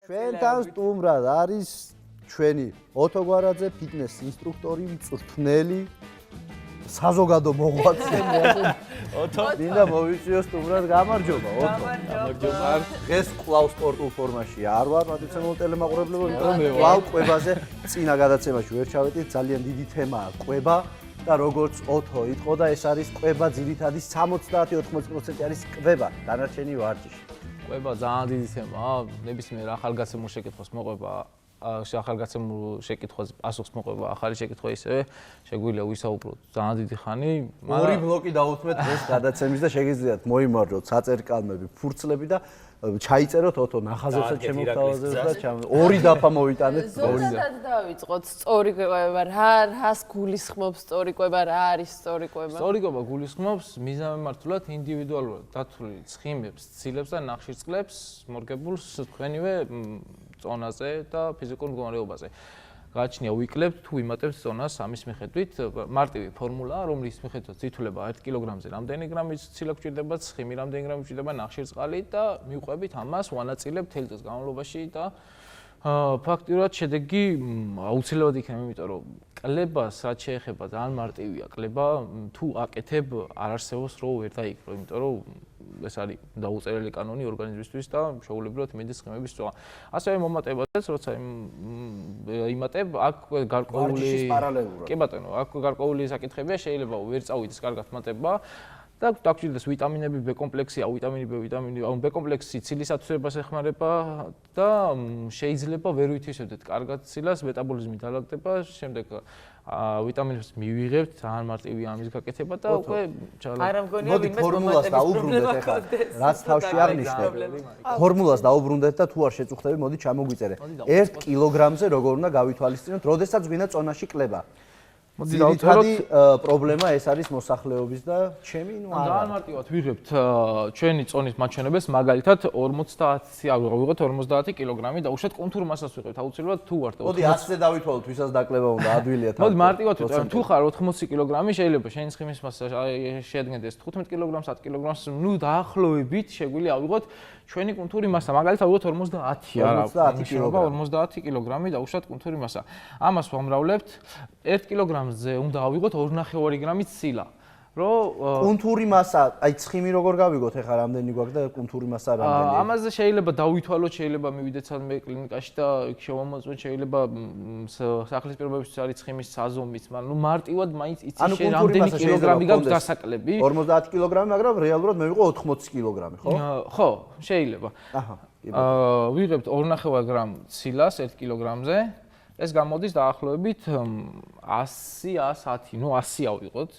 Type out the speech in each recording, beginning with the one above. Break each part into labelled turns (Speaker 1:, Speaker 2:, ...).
Speaker 1: ჩვენთან სტუმრად არის ჩვენი ოთო გვარაძე, ფიტნეს ინსტრუქტორი, მწვრთნელი, საზოგადო მოღვაწე. ოთო, მინდა მოვიწვიო სტუმრად, გამარჯობა, ოთო.
Speaker 2: გამარჯობა.
Speaker 1: დღეს კვლავ სპორტულ ფორმაში არ ვარ, მადლობთ ტელემაყურებლებო, იმიტომ რომ კვლავ კვებაზე წინა გადაცემაში ვერ ჩავედით, ძალიან დიდი თემაა კვება და როგორც ოთო იტყოდა, ეს არის კვება ძირითადი 70-80% არის კვება, დანარჩენი ვარჯიში.
Speaker 2: კვება ძალიან დიდი თემაა, ნებისმიერ ახალგაზრდულ შეკითხვას მოყვება, ახალგაზრდულ შეკითხვაზე პასუხს მოყვება, ახალი შეკითხვა ისევე შეგვიძლია ვისაუბროთ ძალიან დიდი ხანი.
Speaker 1: ორი ბლოკი დავუთმეთ დღეს გადაცემის და შეგიძლიათ მოიმარჯვოთ საწერკალმები, ფურცლები და ჩაიწეროთ ოთო ნახაზებსაც შემოგთავაზებთ და ორი დაფა მოვიტანეთ.
Speaker 3: ზუსტად დავიწყოთ სწორი კვება, რას გულისხმობს სწორი კვება, რა არის სწორი კვება?
Speaker 2: სწორი კვება გულისხმობს მიზანმიმართულად ინდივიდუალურად დათვლილ ცხიმებს, ცილებს და ნახშირწყლებს მორგებულს თქვენივე წონაზე და ფიზიკურ მდგომარეობაზე. გააჩნია ვიკლებთ თუ ვიმატებთ წონას ამის მიხედვით, მარტივი ფორმულაა, რომლის მიხედვითაც ითვლება 1 კილოგრამზე რამდენი გრამი ცილა გვჭირდება, ცხიმი რამდენი გრამი გვჭირდება, ნახშირწყალი და მივყვებით ამას, ვანაწილებთ თელი წლის განმავლობაში და ფაქტიურად შედეგი აუცილებლად იქნება, იმიტომ რომ კლებას რაც შეეხება ძალიან მარტივია. კლება თუ აკეთებ არ არსებობს რო ვერ დაიკრო, იმიტომ რომ ეს არის დაუწერელი კანონი ორგანიზმისთვის და შეუულებრივად მიდის ცხიმების წვა. ასევე მომატებადაც, როცა იმატებ, აქ გარკვეული კი ბატონო, აქ გარკვეული საკითხებია, შეიძლება ვერ წავიდეს კარგად მატება და დაგჭირდეს ვიტამინები, B კომპლექსი, ვიტამინი B, ვიტამინი A, B კომპლექსი ცილის ათვისებას ეხმარება და შეიძლება ვერ ვითვისებდეთ კარგად ცილას, მეტაბოლიზმი დალაგდება, შემდეგ ვიტამინებს მივიღებთ, ძალიან მარტივია ამის გაკეთება და უკვე
Speaker 3: არა მგონია
Speaker 1: მოდი ფორმულას დაუბრუნდეთ ახლა, რაც თავში აღნიშნეთ. ფორმულას დაუბრუნდეთ და თუ არ შეწუხდები, მოდი ჩამოგვიწერე. 1 კილოგრამზე როგორ უნდა გავითვალისწინოთ, როდესაც გვინდა წონაში კლება. ძირითადი პრობლემა ეს არის მოსახლეობის და ჩემი არა.
Speaker 2: ძალიან მარტივად ვიღებთ ჩვენი წონის მაჩვენებელს, მაგალითად 50 50 კილოგრამი და უშუალოდ კონტურ მასას ვიღებთ, აუცილებლად თუ ვართ 80.
Speaker 1: მოდი 100-ზე დავითვალოთ, ვისაც დაკლება უნდა, ადვილია თან.
Speaker 2: მოდი მარტივად ვიტყვი, თუ ხარ 80 კილოგრამი, შეიძლება შენი ცხიმის მასა შეადგენდეს 15 კილოგრამს, 10 კილოგრამს, ნუ დაახლოებით შეგვიძლია ავიღოთ ჩვენი კონტური მასა, მაგალითად ავიღოთ 50 არა, 50 კილოგრამი და უშუალოდ კონტური მასა. ამას ვამრავლებთ 1 კილოგრამზე უნდა ავიღოთ 2.5 გრამი ცილა.
Speaker 1: კონტური მასა, აი ცხიმი როგორ გავიგოთ ახლა რამდენი გვაქვს და კონტური მასა რამდენია?
Speaker 2: ამაზე შეიძლება დავითვალოთ, შეიძლება მივიდეთ სადმე კლინიკაში და იქ შევამოწმოთ, შეიძლება სახლის პირობებისთვის არის ცხიმის საზომიც, მაგრამ ნუ მარტივად მაინც იცი რამდენი კილოგრამი გაქვს დასაკლები.
Speaker 1: 50 კილოგრამი, მაგრამ რეალურად მე ვიყო 80 კილოგრამი, ხო?
Speaker 2: ხო, შეიძლება. ვიღებთ 2.5 გრამ ცილას 1 კილოგრამზე. ეს გამოდის დაახლოებით 100-110, ნუ 100 ავიღოთ.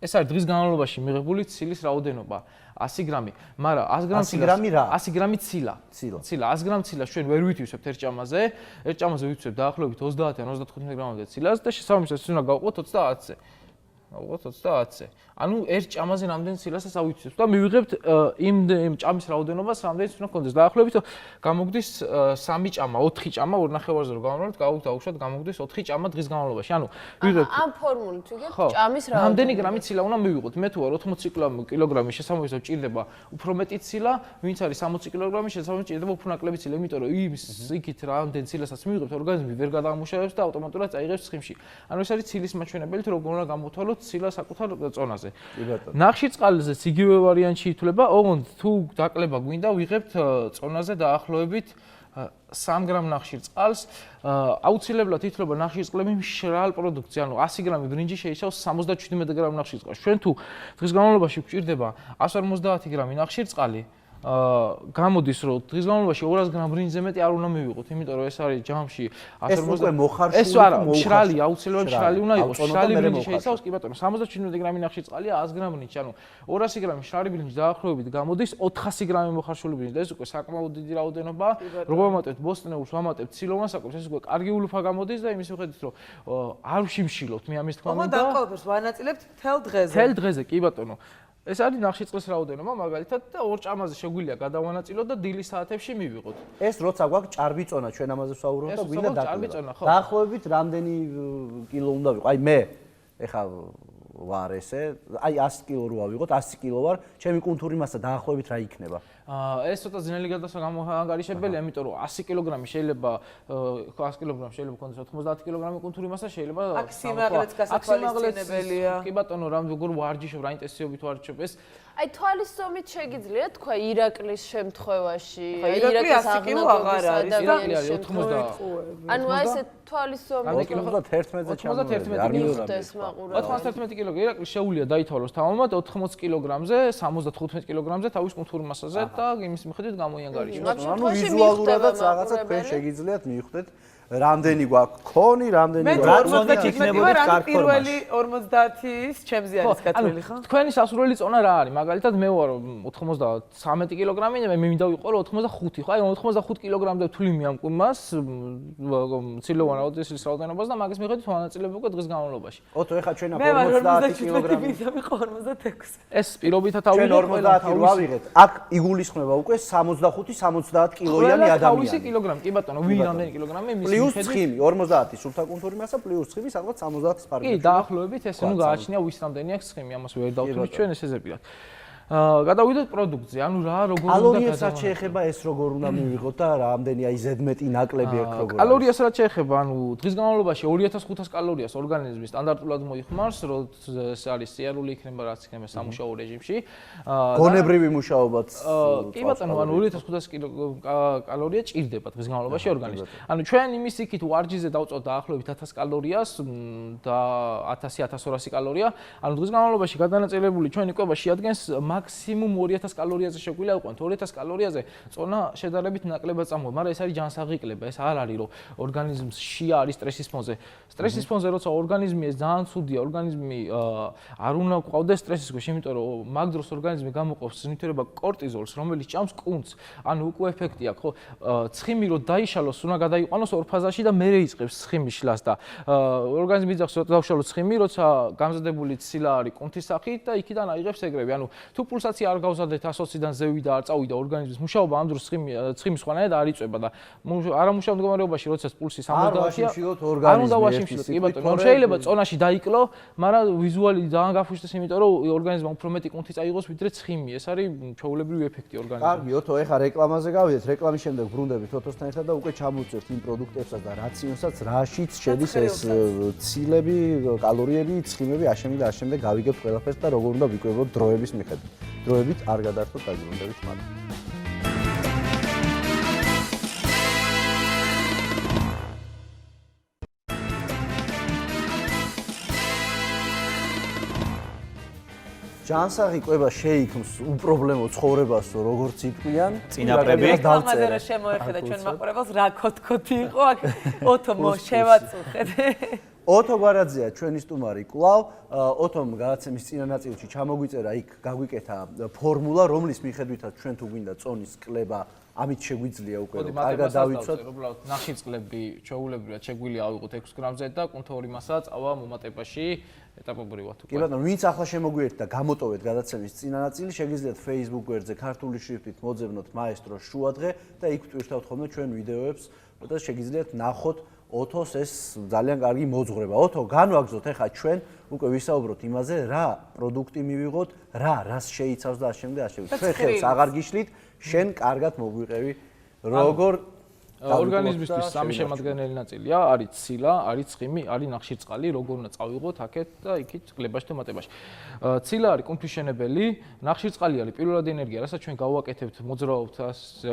Speaker 2: ეს არის დღის განმავლობაში მიღებული ცილის რაოდენობა 100 გრამი, მაგრამ 100 გრამ ცილა 100 გრამი ცილა 100 გრამ ცილა ჩვენ ვერ ვითვისებთ ერთ ჭამაზე ვითვისებთ დაახლოებით 30-ან 35 გრამამდე ცილას და შესაბამისად ის უნდა გავყოთ 30-ზე. გავყოთ 30-ზე. ანუ ერთ ჭამაზე რამდენ ციlaსაც ავიცვებთ და მივიღებთ იმ ჭამის რაოდენობას, რამდენიც უნდა გქონდეს. დაახლოებით გამოგდის 3 ჭამა, 4 ჭამა 2.5-ზე რო გავამრავლებთ, გავუშვათ გამოგდის 4 ჭამა დღის განმავლობაში. ანუ ვიღებთ
Speaker 3: ამ ფორმულით ვიგებთ ჭამის რაოდენობა.
Speaker 2: რამდენი გრამი ცილა უნდა მივიღოთ? მე თუ არ 80 კილოგრამი შესაბამისად ჭირდება უფრო მეტი ცილა, ვინც არის 60 კილოგრამი შესაბამისად ჭირდება უფრო ნაკლები ცილა, იმიტომ რომ იქით რამდენ ციlaსაც მივიღებთ, ორგანიზმი ვერ გადაამუშავებს და ავტომატურად წაიღებს ცხიმში. ანუ ეს არის ცილის მაჩვენებელით, როგორ უნდა გამოვთვალოთ ცილა საკუთარ წონაზე. ნახშირწყალზეც იგივე ვარიანტი ითვლება, ოღონდ თუ დაკლება გვინდა, ვიღებთ წონაზე დაახლოებით 3 გრამ ნახშირწყალს. აუცილებლად ითვლება ნახშირწყლები მშრალ პროდუქტზე, ანუ 100 გრამი ბრინჯი შეიცავს 77 გრამ ნახშირწყალს. ჩვენ თუ დღის განმავლობაში გვჭირდება 150 გრამი ნახშირწყალი, გამოდის რომ დღის განმავლობაში 200 გრამ ბრინჯზე მეტი არ უნდა მივიღოთ, იმიტომ რომ ეს არის ჯამში 150 ეს არა, მშრალი, აუცილებლად მშრალი უნდა იყოს. მშრალი ბრინჯი შეიცავს, კი ბატონო, 77 გრამი ნახშირწყალია 100 გრამ ბრინჯი, ანუ 200 გრამი მშრალი ბრინჯი დაახლოებით გამოდის 400 გრამი მოხარშული ბრინჯი და ეს უკვე საკმაოდ დიდი რაოდენობაა. როგორ ვამატებთ ბოსტნეულს, ვამატებთ ცილოვანსაკურს, ეს უკვე კარგი ულუფა გამოდის და იმის მიხედვით რომ არ ვშიმშილოთ მე ამის თქმა უნდა.
Speaker 4: ოღონდ დაყოლებს ვანაწილებთ თელ დღეზე.
Speaker 2: თელ დღეზე, კი ბატონო. ეს არის ნახშირწყლის რაოდენობა მაგალითად და ორ ჭამაზე შეგვიძლია გადავანაწილოთ და დილის საათებში მივიღოთ.
Speaker 1: ეს როცა გვაქვს ჭარბი წონა, ჩვენ ამაზე ვსაუბრობთ და გვინდა დაკლება. დაახლოებით რამდენი კილო უნდა ვიყო? აი მე ეხა ვარ ესე, აი 100 კილო რო ავიღოთ, 100 კილო ვარ, ჩემი კუნთური მასა დაახლოებით რა იქნება?
Speaker 2: ეს ცოტა ძნელი გადასვა გამოგარიშებელია, იმიტომ რომ 100 კილოგრამი შეიძლება 100 კილოგრამი შეიძლება კონდეს 90 კილოგრამი კუნთური მასა შეიძლება
Speaker 4: აქ სიმაღლეც გასათვალისწინებელია.
Speaker 2: კი ბატონო, რა როგორ ვარჯიშობ, რა ინტენსივობით ვარჯიშობ ეს
Speaker 3: აი თვალის ზომით შეგიძლია თქვა ირაკლის შემთხვევაში,
Speaker 4: ირაკლი 100 კილო აღარ არის,
Speaker 2: ირაკლი არის 90.
Speaker 3: ანუ აი ესე თვალის ზომით
Speaker 1: 91-ზე ჩამოვიდა. არ
Speaker 3: მიხვდეს მაყურებელს.
Speaker 2: 91 კილოგრამი ირაკლი შეუძლია დაითვალოს თავმოთ 80 კილოგრამზე, 75 კილოგრამზე თავის კუნთური მასაზე და იმის მიხედვით გამოიანგარიშოს.
Speaker 1: ანუ ვიზუალურადაც რაღაცა თქვენ შეგიძლიათ მიხვდეთ რამდენი გვაქვს ქონი, რამდენი
Speaker 4: გვაქვს. მე 50 იქნებოდეთ კარგ ფორმაში. პირველი 50-ის ჩემზე არის გათვლილი ხო?
Speaker 2: თქვენი სასურველი წონა რა არის? მაგალითად მე ვარ 93 კილოგრამი, მე მინდა ვიყო 85 ხო? აი 85 კილოგრამდე თვლი მიამკვიმას ცილოვან აუდიოსის რაოდენობას და მაგის მიხედვით ვანაწილებ უკვე დღის განმავლობაში.
Speaker 1: ოტო ეხა ჩვენ აქ 50 კილოგრამი.
Speaker 4: მე ვიყო 46.
Speaker 2: ეს პირობითად ავიღეთ
Speaker 1: ყველა თავის. ავიღეთ. აქ იგულისხმება უკვე 65-70 კილოიანი ადამიანი.
Speaker 2: თავისი კილოგრამი, კი ბატონო, ვინ რამდენი კილოგრამი მის
Speaker 1: პლუს ცხიმი 50 სულთა კუნთური მასა პლუს ცხიმი სადღაც 70-ის ფარგლებში.
Speaker 2: კი, დაახლოებით ესე ნუ გააჩნია ვის რამდენი აქვს ცხიმი, ამას ვერ დავთვლით ჩვენ ესეზებიათ. გადავიდეთ პროდუქტზე, ანუ რა როგორ უნდა
Speaker 1: კალორიასაც შეეხება ეს როგორ უნდა მივიღოთ და რამდენი აი ზედმეტი ნაკლები აქვს როგორ.
Speaker 2: კალორიასაც შეეხება, ანუ დღის განმავლობაში 2500 კალორიას ორგანიზმი სტანდარტულად მოიხმარს, როდეს არის სიარული იქნება, რაც იქნება სამუშაო რეჟიმში.
Speaker 1: გონებრივი მუშაობაც.
Speaker 2: კი ბატონო, ანუ 2500 კალორია ჭირდება დღის განმავლობაში ორგანიზმს. ანუ ჩვენ იმის იქით ვარჯიშზე დავწოთ დაახლოებით 1000 კალორიას და 1000-1200 კალორია. ანუ დღის განმავლობაში გადანაწილებული ჩვენი კვება შეადგენს მაქსიმუმ 2000 კალორიაზე შეგვიძლია ვიყვანთ 2000 კალორიაზე წონა შედარებით ნაკლებად წამოვა, მაგრამ ეს არის ჯანსაღი კლება, ეს არ არის რომ ორგანიზმს შია არის სტრესის ფონზე. სტრესის ფონზე როცა ორგანიზმი ეს ძალიან ცუდია, ორგანიზმი არ უნდა ყავდეს სტრესის ქვეშ, იმიტომ რომ მაგ დროს ორგანიზმი გამოყოფს ნივთიერება კორტიზოლს, რომელიც ჭამს კუნთს. ანუ უკვე ეფექტი აქვს, ხო? ცხიმი რო დაიშალოს, უნდა გადაიყვანოს ორ ფაზაში და მერე იწყებს ცხიმის შლას და ორგანიზმი იძახს რომ დავშალოთ ცხიმი, როცა გამზადებული ცილა არის კუნთის სახით და იქიდან აიღებს ეგრევე. ანუ თუ პულსაცია არ გავზადეთ 120-დან ზევიდა, არ წავიდა ორგანიზმის მუშაობა, ამ დროს ცხიმი სხვანაირად არ იწვება და არამუშავ მდგომარეობაში, როცა პულსი 70-ია, არ უნდა ვაშიმშილოთ, კი ბატონო. შეიძლება წონაში დაიკლო, მაგრამ ვიზუალი ძალიან გაფუშტეს, იმიტომ რომ ორგანიზმმა უფრო მეტი კუნთი წაიღოს, ვიდრე ცხიმი. ეს არის ჩვეულებრივი ეფექტი ორგანიზმის.
Speaker 1: კარგი, ოთო, ეხა რეკლამაზე გავიდეთ, რეკლამის შემდეგ ბრუნდებით ოთოსთან ერთად და უკვე ჩამოვწევთ იმ პროდუქტებსაც და რაციონსაც, რაშიც შედის ეს ცილები, კალორიები, ცხიმები, აშემი და აშემი და გავიგებთ ყველაფერს და როგორ უნდა ვიკვებოთ დროების მიხედვით. დროებით არ გადაართოთ დაგიბრუნდებით მალე. ჯანსაღი კვება შეიქმს უპრობლემო ცხოვრებას, როგორც იტყვიან,
Speaker 5: წინაპრები
Speaker 4: ამაზე რა შემოეხედა ჩვენ მაყურებელს, რა კოთკოთი იყო აქ, ოთო შევაწუხეთ.
Speaker 1: ოთო გვარაძეა ჩვენი სტუმარი კვლავ, ოთომ გადაცემის წინა ნაწილში ჩამოგვიწერა იქ გაგვიკეთა ფორმულა, რომლის მიხედვითაც ჩვენ თუ გვინდა წონის კლება, ამით შეგვიძლია უკვე კარგად დავიცვათ.
Speaker 2: უბრალოდ ნახშირწყლები ჩვეულებრივად შეგვიძლია ავიღოთ 6 გრამზე და კუნთური მასა წავა მომატებაში ეტაპობრივად უკვე.
Speaker 1: კი ბატონო, ვინც ახლა შემოგვიერთდა და გამოტოვეთ გადაცემის წინა ნაწილი, შეგიძლიათ Facebook გვერდზე ქართული შრიფტით მოძებნოთ მაესტრო შუადღე და იქ ვტვირთავთ ხოლმე ჩვენ ვიდეოებს და შეგიძლიათ ნახოთ ოთოს ეს ძალიან კარგი მოძღვრება. ოთო, განვაგზოთ ახლა ჩვენ უკვე ვისაუბროთ იმაზე, რა პროდუქტი მივიღოთ, რას შეიცავს და ასე შემდეგ და ასე შემდეგ. ჩვენ ხელს აღარ გიშლით, შენ კარგად მოგვიყევი, როგორ
Speaker 2: ორგანიზმისთვის სამი შემადგენელი ნაწილია, არის ცილა, არის ცხიმი, არის ნახშირწყალი, როგორ უნდა წავიღოთ აქეთ და იქით კლებაში და მატებაში. ცილა არის კუნთვისშენებელი, ნახშირწყალი არის პირველადი ენერგია, რასაც ჩვენ გავაკეთებთ, მოძრაობთ,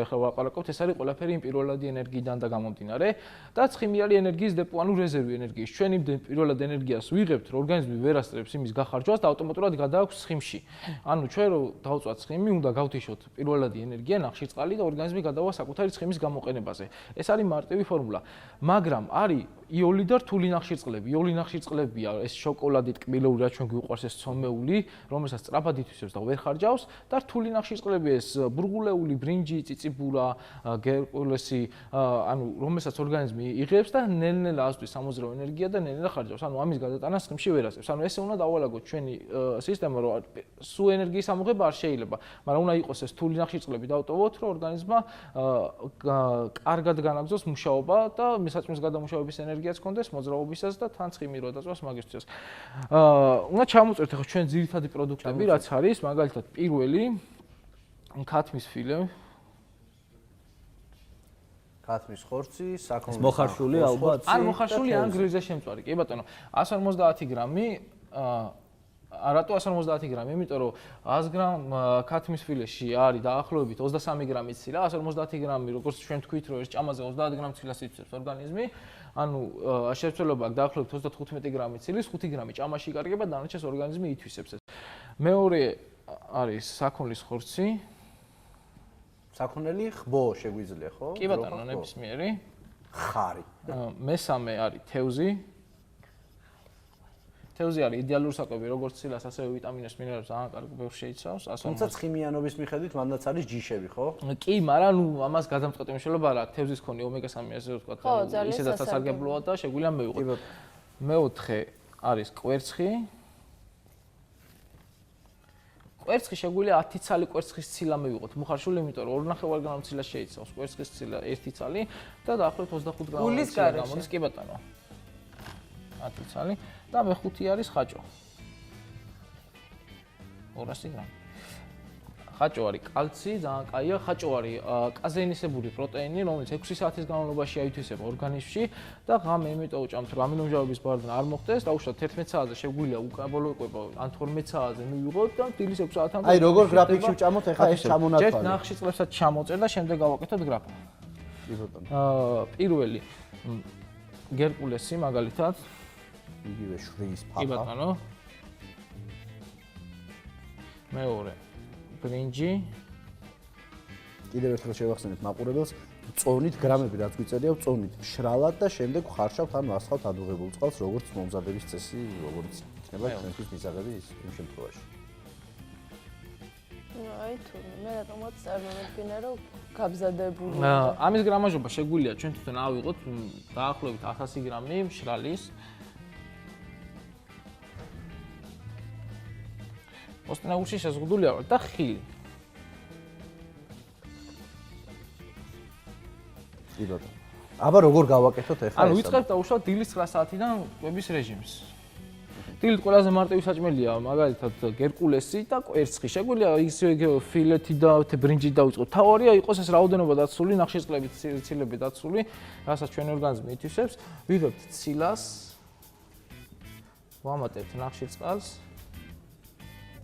Speaker 2: ახლა ვაპარაკობთ, ეს არის ყველაფერი იმ პირველადი ენერგიიდან და გამომდინარე და ცხიმი არის ენერგიის დეპო, ანუ რეზერვი ენერგიის. ჩვენ იმ პირველად ენერგიას ვიღებთ, რომ ორგანიზმი ვერ ასწრებს იმის გახარჯვას და ავტომატურად გადააქვს ცხიმში. ანუ ჩვენ რო დავწვათ ცხიმი, უნდა გავთიშოთ პირველადი ენერგია, ნახშირწყალი და ორგანიზმი გადავა საკუთარი ცხიმის გამოყენებაზე. ეს არის მარტივი ფორმულა, მაგრამ არის იული და რთული ნახშირწყლები. იული ნახშირწყლებია ეს შოკოლადი ტკბილეული, რაც ჩვენ გვიყვარს ეს ცომეული, რომელსაც სწრაფად ითვისებს და ვერ ხარჯავს და რთული ნახშირწყლები ეს ბრუღულეული, ბრინჯი, წიწიბურა, გერკულესი, ანუ რომელსაც ორგანიზმი იღებს და ნელ-ნელა აზრდის სამოძრაო ენერგია და ნელ-ნელა ხარჯავს. ანუ ამის გადატანა ცხიმში ვერ ასწრებს. ანუ ესე უნდა დავალაგოთ ჩვენი სისტემა, რომ სულ ენერგიის ამოღება არ შეიძლება, მაგრამ უნდა იყოს ეს რთული ნახშირწყლები დავტოვოთ, რომ ორგანიზმმა კარგად განაგზოს მუშაობა და მისაწმის გადამუშავების ენერგიაც კონდეს მოძრაობისას და თან ცხიმი რო დაწვას მაგისთვისაც. უნდა ჩამოწერთ ახლა ჩვენ ძირითადი პროდუქტები, რაც არის მაგალითად პირველი ქათმის ფილე.
Speaker 1: ქათმის ხორცი, საქონლის
Speaker 5: მოხარშული ალბათ.
Speaker 2: ან მოხარშული ან გრილზე შემწვარი. კი ბატონო, 150 გრამი რატო 150 გრამი? იმიტომ რომ 100 გრამ ქათმის ფილეში არის დაახლოებით 23 გრამი ცილა, 150 გრამი, როგორც ჩვენ თქვით, რომ ეს ჭამაზე 30 გრამ ცილას იწევს ორგანიზმი, ანუ შეცვლილობა აქვს დაახლოებით 35 გრამი ცილის, 5 გრამი ჭამაში იკარგება, დანარჩენს ორგანიზმი ითვისებს ეს. მეორე არის საქონლის ხორცი.
Speaker 1: საქონელი ხბო შეგვიძლია, ხო?
Speaker 2: კი ბატონო, ნებისმიერი.
Speaker 1: ხარი.
Speaker 2: მესამე არის თევზი. თევზი არის იდეალური საკვები, როგორც ცილას, ასევე ვიტამინებს, მინერალებს, ძალიან კარგი ბევრს შეიცავს.
Speaker 1: თუმცა ცხიმიანობის მიხედვით მანდაც არის ჯიშები, ხო?
Speaker 2: კი, მაგრამ ნუ ამას გადამწყვეტი მნიშვნელობა არ აქვს. თევზის ქონი ომეგა-3 ასე ვთქვათ, ისედაც სასარგებლოა და შეგვიძლია მივიღოთ. მეოთხე არის კვერცხი. კვერცხი შეგვიძლია 10 ცალი კვერცხის ცილა მივიღოთ. მოხარშული, იმიტომ რომ 2.5 გრამ ცილა შეიცავს კვერცხის ცილა 1 ცალი და დაახლოებით 25 გრამი ცილა გამოდის. კი ბატონო. 10 ცალი და მეხუთე არის ხაჭო. 200 გრამი. ხაჭო არის კალცი, ძალიან კაია. ხაჭო არის კაზეინისებური პროტეინი, რომელიც 6 საათის განმავლობაში აითვისება ორგანიზმში და ღამე იმიტომ უჭამთ, რომ ამინომჟავების ბარდნა არ მოხდეს, დაუშვათ 11 საათზე შეგვიძლია უკაბოლო იყვება, ან 12 საათზე მივიღოთ და დილის 6 საათამდე.
Speaker 1: აი როგორ გრაფიკში ვჭამოთ, ახლა ეს ჩამონათვალი.
Speaker 2: ჯერ ნახში წლებსაც ჩამოწერ და შემდეგ გავაკეთოთ გრაფიკი.
Speaker 1: კი ბატონო.
Speaker 2: პირველი გერკულესი მაგალითად
Speaker 1: იგივე შვრიის
Speaker 2: კი
Speaker 1: ფაფა.
Speaker 2: ბატონო. მეორე ბრინჯი.
Speaker 1: კიდევ ერთხელ შევახსენებთ მაყურებელს, წონით გრამები რაც გვიწერია, წონით მშრალად და შემდეგ ხარშავთ ან ვასხავთ ადუღებულ წყალს, როგორც მომზადების წესი, როგორც იქნება თქვენთვის მისაღები იმ შემთხვევაში.
Speaker 3: აი თუ მე რატომაც წარმოვიდგინე რომ გაბზადებული.
Speaker 2: ამის გრამაჟობა შეგვიძლია ჩვენ თვითონ ავიღოთ დაახლოებით 100 გრამი მშრალის. ოსტნეულში შეზღუდულია და ხილი.
Speaker 1: კი ბატონო. აბა როგორ გავაკეთოთ ახლა ეს?
Speaker 2: ანუ ვიწყებთ დაუშვათ დილის 9 საათიდან კვების რეჟიმს. დილით ყველაზე მარტივი საჭმელია მაგალითად გერკულესი და კვერცხი. შეგვიძლია ისე ფილეთი და ბრინჯი დავიწყოთ. თავარია იყოს ეს რაოდენობა დაცული, ნახშირწყლებით ცილები დაცული, რასაც ჩვენი ორგანიზმი ითვისებს. ვიღებთ ცილას. ვამატებთ ნახშირწყალს.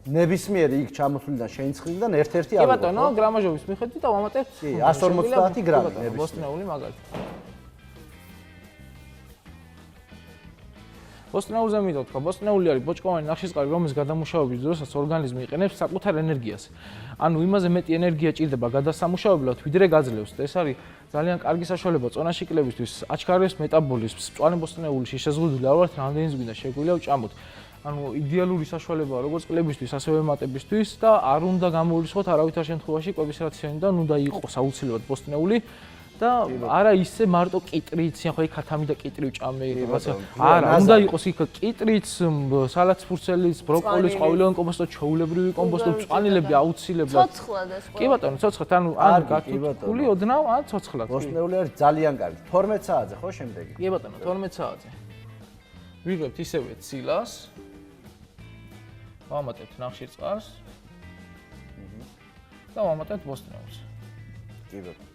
Speaker 1: ნებისმიერი იქ ჩამოსვლიდან შეინცხლიდან ერთ-ერთი
Speaker 2: კი ბატონო, გრამაჟობის მიხედვით და ვამატებთ
Speaker 1: 150 გრამი ნებისმიერი.
Speaker 2: ბოსტნეული მაგალითად. ბოსტნეულზე მიდოთ, ხო, ბოსტნეული არის ბოჭკოვანი ნახშირწყალი, რომლის გადამუშავების დროსაც ორგანიზმი იყენებს საკუთარ ენერგიას. ანუ იმაზე მეტი ენერგია ჭირდება გადასამუშავებლად, ვიდრე გაძლევს. ეს არის ძალიან კარგი საშუალება წონაში კლებისთვის, აჩქარებს მეტაბოლიზმს. მწვანე ბოსტნეულში შეზღუდული არ ვართ, რამდენი ზღვიდან შეგვიძლია ვჭამოთ. ანუ იდეალური საშუალებაა როგორც კლებისთვის, ასევე მატებისთვის და არ უნდა გამოვლისხოთ არავითარ შემთხვევაში კვების რაციონიდან, უნდა იყოს აუცილებლად ბოსტნეული და არა ისე მარტო კიტრიც, ხო იქ ქათამი და კიტრი ვჭამე, არა, უნდა იყოს იქ კიტრიც, სალათის ფურცელის, ბროკოლის, ყვავილოვანი კომბოსტო, ჩვეულებრივი კომბოსტო, მწვანილები აუცილებლად.
Speaker 3: ცოცხლად ეს
Speaker 2: კი ბატონო, ცოცხლად, ანუ ან გათუთული ოდნავ, ან ცოცხლად.
Speaker 1: ბოსტნეული არის ძალიან კარგი. 12 საათზე ხო შემდეგი?
Speaker 2: კი ბატონო, 12 საათზე. ვიღებთ ისევე ცილას. ვამატებთ ნახშირწყალს. და ვამატებთ ბოსტნეულს.
Speaker 1: კი ბატონო.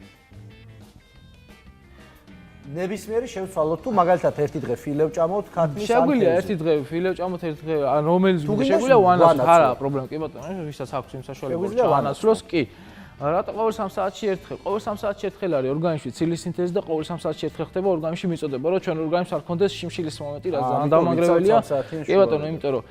Speaker 1: ნებისმიერი შევცვალოთ თუ მაგალითად ერთი დღე ფილე ვჭამოთ ქათმის ან
Speaker 2: შეგვიძლია ერთი დღე ფილე ვჭამოთ, ერთი დღე ან რომელიც შეგვიძლია ვანაცვლოს. არა, პრობლემა კი ბატონო, ვისაც აქვს იმ საშუალება ვანაცვლოს, კი. რატო ყოველ 3 საათში ერთხელ? ყოველ 3 საათში ერთხელ არის ორგანიზმში ცილის სინთეზი და ყოველ 3 საათში ერთხელ ხდება ორგანიზმში მიწოდება, რომ ჩვენ ორგანიზმს არ ქონდეს შიმშილის მომენტი, რაც ძალიან დამანგრეველია. კი ბატონო, იმიტომ რომ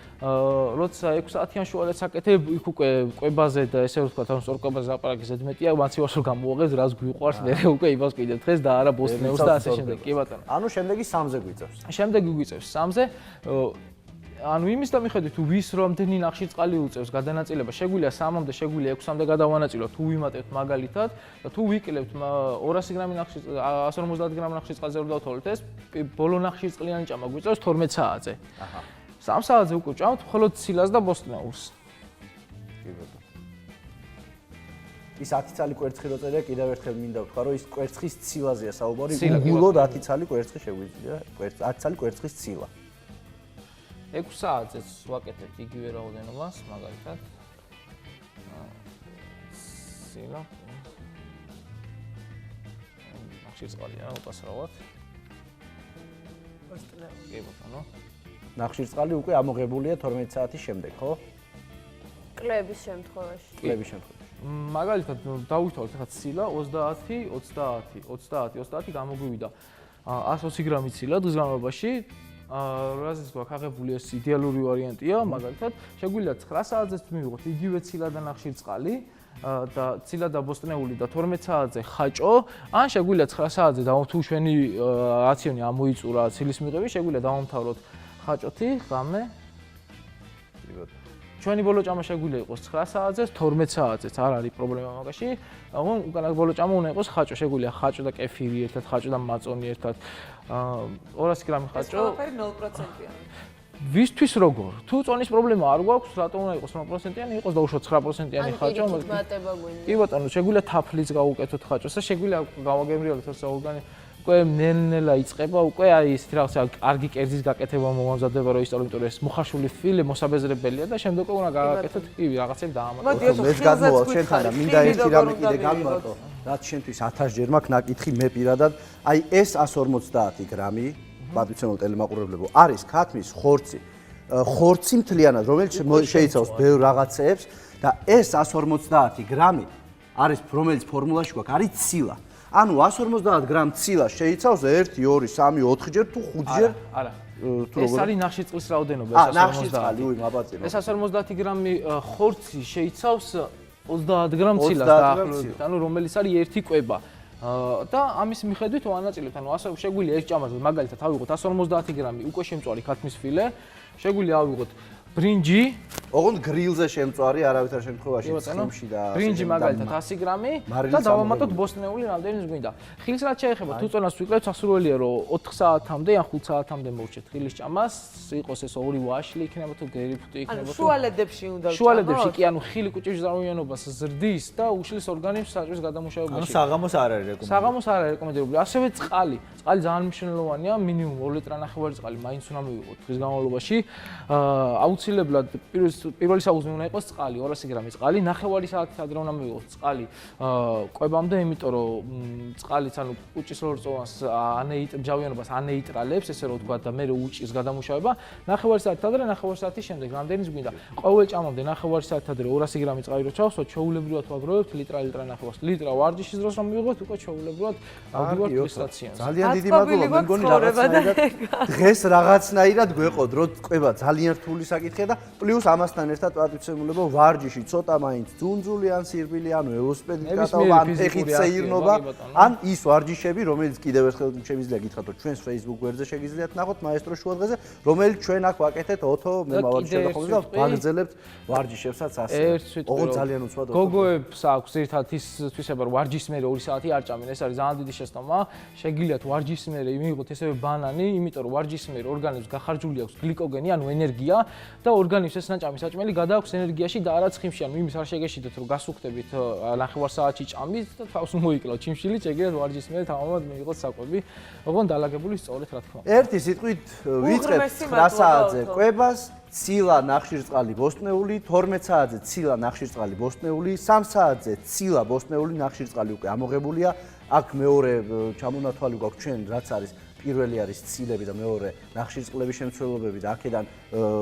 Speaker 2: როცა 6 საათიან შუალედს აკეთებ, იქ უკვე კვებაზე და ესე ვთქვათ, ანუ სწორკვებაზე აპარაკი ზედმეტია, მაცივარს რომ გამოუღებს, რას გვიყვარს, მერე უკვე იმას კიდევ დღეს და არა ბოსტნეულს და ასე შემდეგ. კი ბატონო.
Speaker 1: ანუ შემდეგი 3-ზე გვიწევს.
Speaker 2: შემდეგი გვიწევს 3-ზე. ანუ იმის და მიხედვით თუ ვის რამდენი ნახშირწყალი უწევს გადანაწილება, შეგვიძლია 3-მდე, შეგვიძლია 6-მდე გადავანაწილოთ, თუ ვიმატებთ მაგალითად და თუ ვიკლებთ 200 გრამი ნახშირწყალი, 150 გრამი ნახშირწყალზე რომ დავთვალოთ ეს, ბოლო ნახშირწყლიანი ჭამა გვიწევს 12 საათზე. აჰა. 3 საათზე უკვე ჭამთ მხოლოდ ცილას და ბოსტნეულს.
Speaker 1: კი ბატონო. ის 10 ცალი კვერცხი რო წერია, კიდევ ერთხელ მინდა ვთქვა, რომ ის კვერცხის ცილაზეა საუბარი, უგულოდ 10 ცალი კვერცხი შეგვიძლია, 10 ცალი კვერცხის ცილა.
Speaker 2: 6 საათზეც ვაკეთებთ იგივე რაოდენობას, მაგალითად. ცილა. ნახშირწყალია, უპასრავად. კი ბატონო.
Speaker 1: ნახშირწყალი უკვე ამოღებულია 12 საათის შემდეგ, ხო?
Speaker 3: კლების შემთხვევაში.
Speaker 1: კლების შემთხვევაში.
Speaker 2: მაგალითად დავითვალოთ ახლა ცილა 30 გამოგვივიდა 120 გრამი ცილა დღის განმავლობაში. რაზეც გვაქვს აღებული ეს იდეალური ვარიანტია, მაგალითად, შეგვიძლია 9 საათზეც მივიღოთ იგივე ცილა და ნახშირწყალი და ცილა და ბოსტნეული და 12 საათზე ხაჭო, ან შეგვიძლია 9 საათზე თუ ჩვენი რაციონი ამოიწურა ცილის მიღების, შეგვიძლია დავამთავროთ ხაჭოთი, ღამე. ჩვენი ბოლო ჭამა შეგვიძლია იყოს 9 საათზე, 12 საათზეც არ არის პრობლემა მაგაში. უკანა ბოლო ჭამა უნდა იყოს ხაჭო, შეგვიძლია ხაჭო და კეფირი ერთად, ხაჭო და მაწონი ერთად. 200 გრამი ხაჭო.
Speaker 4: ეს ყველაფერი 0%-იანი.
Speaker 2: ვისთვის როგორ? თუ წონის პრობლემა არ გვაქვს, რატომ უნდა იყოს 0%-იანი, იყოს დაუშვათ 9%-იანი ხაჭო.
Speaker 3: მატება გვინდა.
Speaker 2: კი ბატონო, შეგვიძლია თაფლიც გავუკეთოთ ხაჭოს და შეგვიძლია გავაგემრიელოთ ეს ორგანი. უკვე ნელ-ნელა იწყება, უკვე აი ეს რაღაცა კარგი კერძის გაკეთება მომამზადება რო ისწავლო, იმიტომ რომ ეს მოხარშული ფილე მოსაბეზრებელია და შემდეგ უკვე უნდა გავაკეთოთ კი რაღაცები დაამატოთ.
Speaker 1: მე გადმოვალ შენთან და მინდა ერთი რამე კიდე გამმარტო, რაც შენთვის 1000 ჯერ მაქვს ნაკითხი მე პირადად. აი ეს 150 გრამი, პატრიციონალ ტელემაყურებლებო, არის ქათმის ხორცი. ხორცი მთლიანად, რომელიც შეიცავს ბევრ რაღაცეებს და ეს 150 გრამი არის რომელიც ფორმულაში გვაქვს, არის ცილა. ანუ 150 გრამ ცილა შეიცავს 1, 2, 3, 4 ჯერ თუ 5 ჯერ.
Speaker 2: არა.
Speaker 1: თუ
Speaker 2: ეს არის ნახშირწყლის რაოდენობა, ეს 150.
Speaker 1: ნახშირწყალი, უი, მაბაწირო.
Speaker 2: ეს 150 გრამი ხორცი შეიცავს 30 გრამ ცილას დაახლოებით, ანუ რომელიც არის ერთი კვება. და ამის მიხედვით ვანაწილებთ, ანუ ასე შეგვიძლია ეს ჭამაზე მაგალითად ავიღოთ 150 გრამი უკვე შემწვარი ქათმის ფილე, შეგვიძლია ავიღოთ ბრინჯი,
Speaker 1: ოღონდ გრილზე შემწვარი არავითარ შემთხვევაში ცხიმში და
Speaker 2: ბრინჯი მაგალითად 100 გრამი და დავამატოთ ბოსტნეული რამდენი გვინდა. ხილს რაც შეეხება, თუ წონას ვიკლებ, სასურველია რომ 4 საათამდე ან 5 საათამდე მოვჭეთ ხილის ჭამას, იყოს ეს ორი ვაშლი იქნება თუ გერიფუტი იქნება თუ
Speaker 4: შუალედებში უნდა ვჭამოთ.
Speaker 2: შუალედებში კი, ანუ ხილი კუჭის ზარმიანობას ზრდის და უშლის ორგანიზმს საჭიროს გადამუშავებაში.
Speaker 5: ანუ საღამოს არ არის რეკომენდებული.
Speaker 2: საღამოს არ არის რეკომენდებული. ასევე წყალი. წყალი ძალიან მნიშვნელოვანია, მინიმუმ 2 ლიტრანახევარი წყალი მაინც უნდა მივიღოთ დღის განმავლობაში. აუცილებლად პირველი საუზმე უნდა იყოს წყალი, 200 გრამი წყალი, ნახევარი საათით ადრე უნდა მივიღოთ წყალი კვებამდე, იმიტომ რომ წყალიც ანუ კუჭის ლორწოვანს ჯავიანობას ანეიტრალებს, ესე რომ ვთქვა და მე უჭის გადამუშავება, ნახევარი საათით ადრე, ნახევარი საათის შემდეგ, რამდენიც გვინდა. ყოველ ჭამამდე ნახევარი საათით ადრე 200 გრამი წყალი რო ჩავსვათ, ჩვეულებრივად ვაგროვებთ ლიტრა-ნახევარს. ლიტრა ვარჯიშის დროს რომ მივიღოთ, უკვე ჩვეულებრივად ავდივართ პლუსტაციანს.
Speaker 1: ძალიან დიდი მადლობა, მე მგონი რაღაცნაირად დღეს რაღაცნაირად გვეყოდ, რომ ყვება ძალიან რთული საკითხია და პლუს ამასთან ერთად პატრიციონულებო ვარჯიში ცოტა მაინც ძუნძული ან სირბილი ან ველოსიპედით გატოვა ან ფეხით სეირნობა ან ის ვარჯიშები რომელიც კიდევ ერთხელ შემიძლია გითხრათ რომ ჩვენს Facebook გვერდზე შეგიძლიათ ნახოთ მაესტრო შუადღეზე რომელიც ჩვენ აქ ვაკეთეთ ოთო მე მავარჯიშებდა ხოლმე და ვაგრძელებთ ვარჯიშებსაც ასე ოღონდ ძალიან უცბად
Speaker 2: გოგოებს აქვს ერთად ის თვისება რომ ვარჯიშის მერე 2 საათი არ ჭამენ ეს არის ძალიან დიდი შეცდომა შეგიძლიათ ვარჯიშის მერე მიიღოთ ესევე ბანანი იმიტომ რომ ვარჯიშის მერე ორგანიზმს გახარჯული აქვს გლიკოგენი ანუ ენერგია და ორგანიზმს ეს ნაჭამი საჭმელი გადააქვს ენერგიაში და არა ცხიმში ანუ იმის არ შეგეშიდეთ რომ გასუხდებით ნახევარ საათში ჭამით და თავს მოიკლავთ ჩიმშილი შეგიძლიათ ვარჯიშის მერე თავმოდ მიიღოთ საკვები ოღონდ დალაგებული სწორედ რა თქმა უნდა
Speaker 1: ერთი სიტყვით ვიწყებთ 9 საათზე კვებას ცილა ნახშირწყალი ბოსტნეული 12 საათზე ცილა ნახშირწყალი ბოსტნეული 3 საათზე ცილა ბოსტნეული ნახშირწყალი უკვე ამოღებულია აქ მეორე ჩამონათვალი გვაქვს ჩვენ რაც არის პირველი არის ცილები და მეორე ნახშირწყლების შემცველობები და აქედან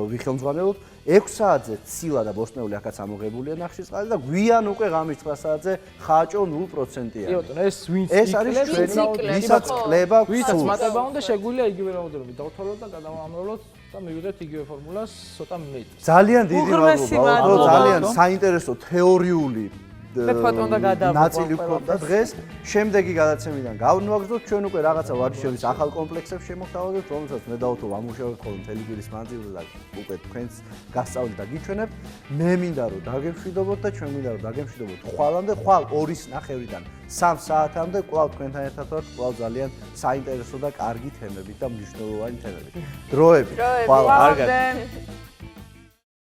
Speaker 1: ვიხელმძღვანელობთ 6 საათზე ცილა და ბოსტნეული აქაც ამოღებულია ნახშირწყალი და გვიან უკვე ღამის 9 საათზე ხაჭო 0%-ია.
Speaker 2: კი ბატონო, ეს ვინც
Speaker 1: ეს არის ჩვენი ვისაც კლება
Speaker 2: ვისაც მატება უნდა შეგვიძლია იგივე რაოდენობით დავთვალოთ და გადავამამრავლოთ და მივიღეთ იგივე ფორმულას ცოტა მეტ.
Speaker 1: ძალიან დიდი მადლობა, ძალიან საინტერესო თეორიული
Speaker 4: მე ფოტო უნდა გადავიღო.
Speaker 1: ნაწილი გვქონდა დღეს. შემდეგი გადაცემიდან გავნვაგრძოთ ჩვენ უკვე რაღაცა ვარჯიშების ახალ კომპლექსებს შემოგთავაზებთ, რომელსაც მე დავთო ამუშავებთ ხოლმე მთელი კვირის მანძილზე და უკვე თქვენს გასწავლით და გიჩვენებთ. მე მინდა რომ დაგემშვიდობოთ და ჩვენ მინდა რომ დაგემშვიდობოთ ხვალამდე, ხვალ 2:30-დან 3 საათამდე კვლავ თქვენთან ერთად ვართ, კვლავ ძალიან საინტერესო და კარგი თემებით და მნიშვნელოვანი თემებით. დროებით.
Speaker 4: ხვალ.